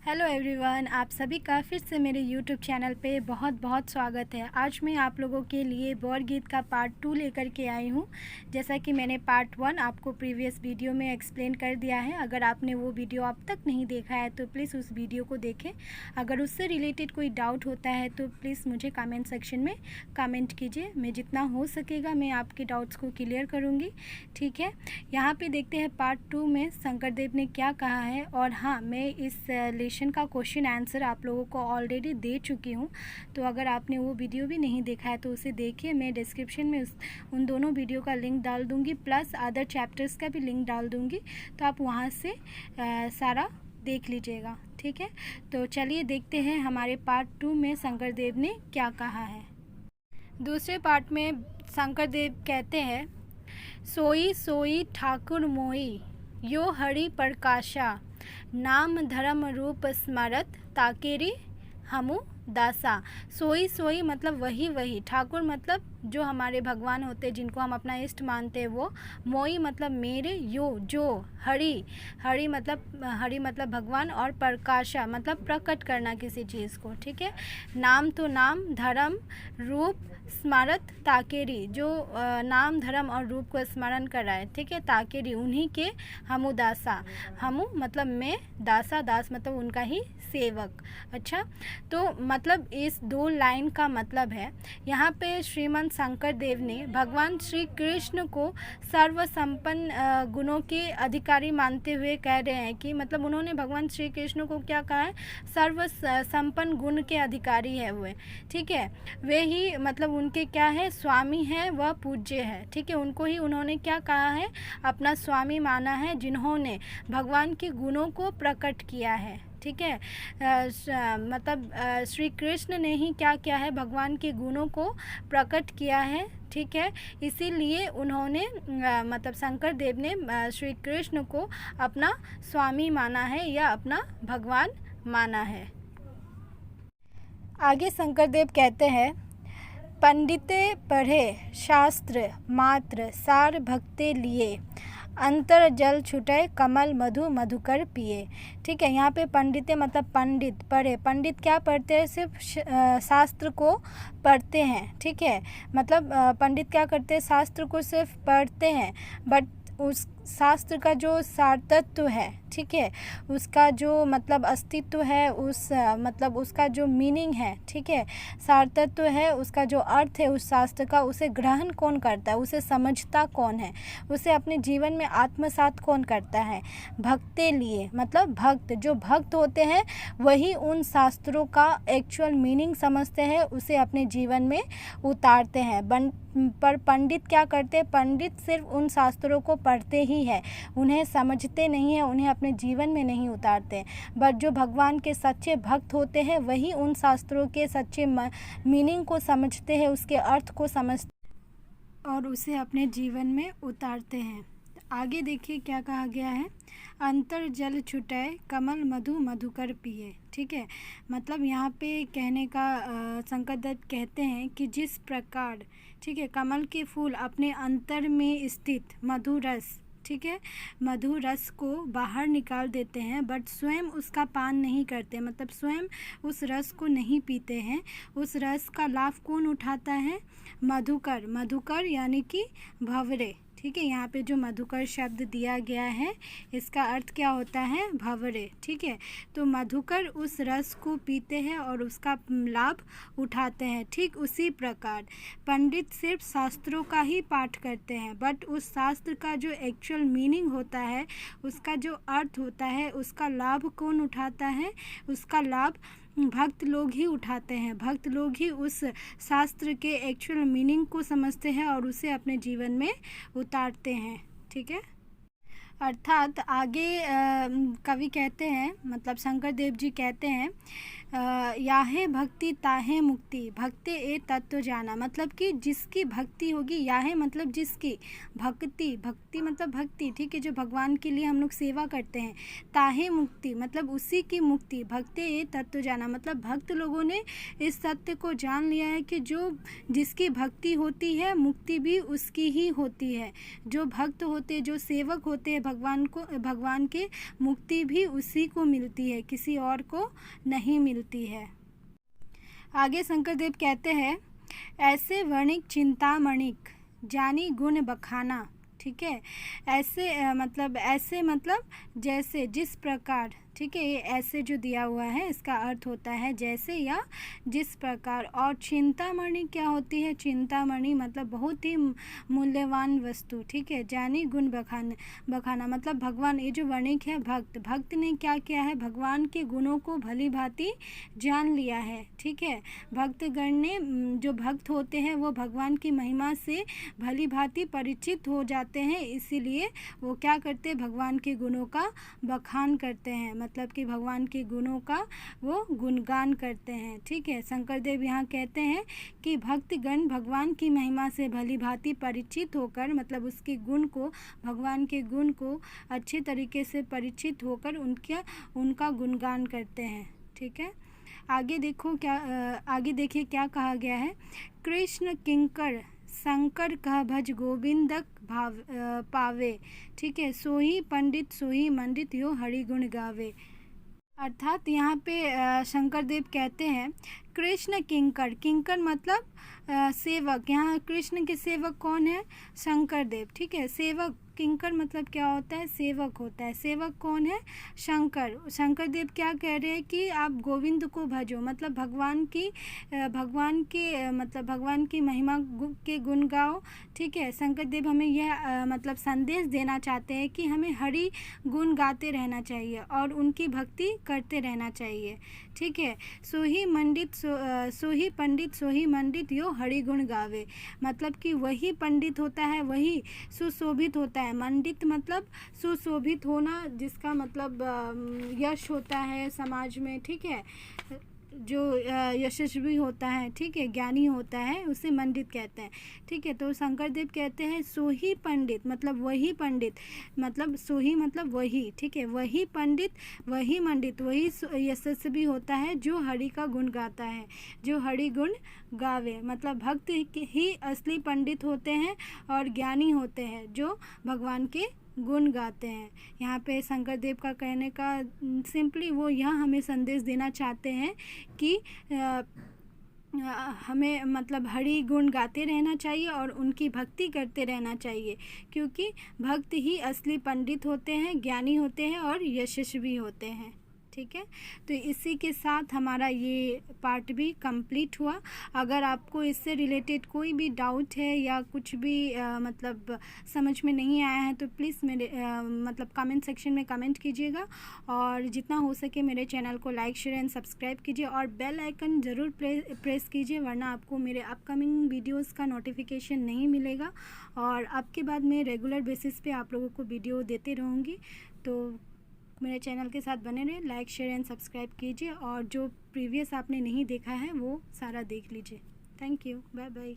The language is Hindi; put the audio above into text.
हेलो एवरीवन, आप सभी का फिर से मेरे यूट्यूब चैनल पे बहुत बहुत स्वागत है। आज मैं आप लोगों के लिए बौर गीत का पार्ट 2 लेकर के आई हूँ। जैसा कि मैंने पार्ट 1 आपको प्रीवियस वीडियो में एक्सप्लेन कर दिया है। अगर आपने वो वीडियो अब तक नहीं देखा है तो प्लीज़ उस वीडियो को देखें। अगर उससे रिलेटेड कोई डाउट होता है तो प्लीज़ मुझे कमेंट सेक्शन में कमेंट कीजिए। मैं जितना हो सकेगा मैं आपके डाउट्स को क्लियर करूँगी। ठीक है, यहाँ पर देखते हैं पार्ट 2 में शंकर देव ने क्या कहा है। और हाँ, मैं इस का क्वेश्चन आंसर आप लोगों को ऑलरेडी दे चुकी हूँ। तो अगर आपने वो वीडियो भी नहीं देखा है तो उसे देखिए। मैं डिस्क्रिप्शन में उन दोनों वीडियो का लिंक डाल दूँगी, प्लस अदर चैप्टर्स का भी लिंक डाल दूँगी, तो आप वहाँ से सारा देख लीजिएगा। ठीक है, तो चलिए देखते हैं हमारे पार्ट 2 में शंकर देव ने क्या कहा है। दूसरे पार्ट में शंकर देव कहते हैं, सोई सोई ठाकुर मोई यो हरि प्रकाशा, नाम धर्म रूप स्मरत ताकेरी हमू दासा। सोई सोई मतलब वही वही, ठाकुर मतलब जो हमारे भगवान होते हैं जिनको हम अपना इष्ट मानते हैं वो, मोई मतलब मेरे, यो जो, हरि हरि मतलब भगवान, और प्रकाशा मतलब प्रकट करना किसी चीज़ को। ठीक है, नाम तो नाम, धर्म रूप स्मारत ताकेरी जो नाम धर्म और रूप को स्मरण कर रहा है। ठीक है, ताकेरी उन्हीं के हमू दासा, हमू मतलब मैं, दासा दास मतलब उनका ही सेवक। अच्छा, तो मतलब इस 2 लाइन का मतलब है, यहाँ पे श्रीमंत शंकर देव ने भगवान श्री कृष्ण को सर्वसंपन्न गुणों के अधिकारी मानते हुए कह रहे हैं कि मतलब उन्होंने भगवान श्री कृष्ण को क्या कहा है, सर्व संपन्न गुण के अधिकारी है वे। ठीक है, वे ही मतलब उनके क्या है, स्वामी है, वह पूज्य है। ठीक है, उनको ही उन्होंने क्या कहा है, अपना स्वामी माना है, जिन्होंने भगवान के गुणों को प्रकट किया है। ठीक है, मतलब श्री कृष्ण ने ही क्या किया है, भगवान के गुणों को प्रकट किया है। ठीक है, इसीलिए उन्होंने मतलब शंकर देव ने श्री कृष्ण को अपना स्वामी माना है या अपना भगवान माना है। आगे शंकर देव कहते हैं, पंडिते पढ़े शास्त्र मात्र सार भक्ते लिए, अंतर जल छुटे कमल मधु मधुकर पिए। ठीक है, यहाँ पे पंडिते मतलब पंडित पढ़े, पंडित क्या पढ़ते हैं, सिर्फ शास्त्र को पढ़ते हैं। ठीक है, मतलब पंडित क्या करते हैं, शास्त्र को सिर्फ पढ़ते हैं, बट उस शास्त्र का जो सारतत्व है, ठीक है, उसका जो मतलब अस्तित्व है, उस मतलब उसका जो मीनिंग है, ठीक है, सारतत्व है, उसका जो अर्थ है उस शास्त्र का, उसे ग्रहण कौन करता है, उसे समझता कौन है, उसे अपने जीवन में आत्मसात कौन करता है, भक्ते लिए मतलब भक्त, जो भक्त होते हैं वही उन शास्त्रों का एक्चुअल मीनिंग समझते हैं, उसे अपने जीवन में उतारते हैं। पर पंडित क्या करते हैं, पंडित सिर्फ उन शास्त्रों को पढ़ते ही है, उन्हें समझते नहीं है, उन्हें अपने जीवन में नहीं उतारते। बट जो भगवान के सच्चे भक्त होते हैं वही उन शास्त्रों के सच्चे मीनिंग को समझते हैं, उसके अर्थ को समझते और उसे अपने जीवन में उतारते हैं। आगे देखिए क्या कहा गया है, अंतर जल छुटाए कमल मधु मधुकर पिए। ठीक है, मतलब यहाँ पे कहने का शंकर देव कहते हैं कि जिस प्रकार, ठीक है, कमल के फूल अपने अंतर में स्थित मधु रस, ठीक है, मधु रस को बाहर निकाल देते हैं, बट स्वयं उसका पान नहीं करते, मतलब स्वयं उस रस को नहीं पीते हैं। उस रस का लाभ कौन उठाता है, मधुकर, मधुकर यानी कि भंवरे। ठीक है, यहाँ पे जो मधुकर शब्द दिया गया है इसका अर्थ क्या होता है, भंवरे। ठीक है, तो मधुकर उस रस को पीते हैं और उसका लाभ उठाते हैं। ठीक उसी प्रकार पंडित सिर्फ शास्त्रों का ही पाठ करते हैं, बट उस शास्त्र का जो एक्चुअल मीनिंग होता है, उसका जो अर्थ होता है, उसका लाभ कौन उठाता है, उसका लाभ भक्त लोग ही उठाते हैं। भक्त लोग ही उस शास्त्र के एक्चुअल मीनिंग को समझते हैं और उसे अपने जीवन में उतारते हैं। ठीक है, अर्थात आगे कवि कहते हैं, मतलब शंकर देव जी कहते हैं, याहे भक्ति ताहे मुक्ति, भक्ति ए तत्व जाना, मतलब कि जिसकी भक्ति होगी, याहे मतलब जिसकी, भक्ति, भक्ति मतलब भक्ति, ठीक है, जो भगवान के लिए हम लोग सेवा करते हैं, ताहे मुक्ति मतलब उसी की मुक्ति, भक्ति ए तत्व जाना मतलब भक्त लोगों ने इस सत्य को जान लिया है कि जो जिसकी भक्ति होती है मुक्ति भी उसकी ही होती है। जो भक्त होते, जो सेवक होते हैं भगवान के, मुक्ति भी उसी को मिलती है, किसी और को नहीं मिलती है। आगे शंकरदेव कहते हैं, ऐसे वर्णिक चिंतामणिक जानी गुण बखाना, ठीक है, ऐसे मतलब जैसे, जिस प्रकार, ठीक है, ये ऐसे जो दिया हुआ है इसका अर्थ होता है जैसे या जिस प्रकार। और चिंतामणि क्या होती है? चिंतामणि मतलब बहुत ही मूल्यवान वस्तु, ठीक है। जानी गुण बखाना मतलब भगवान, ये जो वर्णिक है भक्त ने क्या किया है? भगवान के गुणों को भली भांति जान लिया है, ठीक है। भक्तगण ने, जो भक्त होते हैं वो भगवान की महिमा से भली भांति परिचित हो जाते हैं, इसीलिए वो क्या करते हैं? भगवान के गुणों का बखान करते हैं, मतलब कि भगवान के गुणों का वो गुणगान करते हैं, ठीक है। शंकरदेव यहाँ कहते हैं कि भक्तगण भगवान की महिमा से भली भांति परिचित होकर, मतलब उसके गुण को, भगवान के गुण को अच्छे तरीके से परिचित होकर उनका गुणगान करते हैं, ठीक है। आगे देखिए क्या कहा गया है। कृष्ण किंकर शंकर कह भज गोविंदक भाव पावे, ठीक है। सोही पंडित सोही मंडित यो हरि गुण गावे। अर्थात यहाँ पे शंकरदेव कहते हैं कृष्ण किंकर मतलब सेवक। यहाँ कृष्ण के सेवक कौन है? शंकरदेव, ठीक है। सेवक, किंकर मतलब क्या होता है? सेवक होता है। सेवक कौन है? शंकरदेव क्या कह रहे हैं कि आप गोविंद को भजो, मतलब भगवान की महिमा के गुण गाओ, ठीक है। शंकरदेव हमें यह मतलब संदेश देना चाहते हैं कि हमें हरि गुण गाते रहना चाहिए और उनकी भक्ति करते रहना चाहिए, ठीक है। सोही पंडित सोही मंडित यो हरि गुण गावे, मतलब कि वही पंडित होता है, वही सुशोभित होता है। मंडित मतलब सुशोभित होना, जिसका मतलब यश होता है समाज में, ठीक है, जो यशस्वी होता है, ठीक है, ज्ञानी होता है, उसे मंडित कहते हैं, ठीक है। तो शंकरदेव कहते हैं सोही पंडित मतलब वही पंडित, मतलब सोही मतलब वही, ठीक है, वही पंडित वही मंडित वही यशस्वी होता है जो हरि का गुण गाता है, जो हरि गुण गावे। मतलब भक्त ही असली पंडित होते हैं और ज्ञानी होते हैं जो भगवान के गुण गाते हैं। यहाँ पे शंकरदेव का कहने का सिंपली वो यहाँ हमें संदेश देना चाहते हैं कि हमें मतलब हरि गुण गाते रहना चाहिए और उनकी भक्ति करते रहना चाहिए, क्योंकि भक्त ही असली पंडित होते हैं, ज्ञानी होते हैं और यशस्वी होते हैं, ठीक है। तो इसी के साथ हमारा ये पार्ट भी कंप्लीट हुआ। अगर आपको इससे रिलेटेड कोई भी डाउट है या कुछ भी मतलब समझ में नहीं आया है तो प्लीज़ मेरे मतलब कमेंट सेक्शन में कमेंट कीजिएगा, और जितना हो सके मेरे चैनल को लाइक शेयर एंड सब्सक्राइब कीजिए और बेल आइकन ज़रूर प्रेस कीजिए, वरना आपको मेरे अपकमिंग वीडियोज़ का नोटिफिकेशन नहीं मिलेगा। और अब के बाद मैं रेगुलर बेसिस पे आप लोगों को वीडियो देते रहूँगी, तो मेरे चैनल के साथ बने रहें, लाइक शेयर एंड सब्सक्राइब कीजिए, और जो प्रीवियस आपने नहीं देखा है वो सारा देख लीजिए। Thank you, bye bye.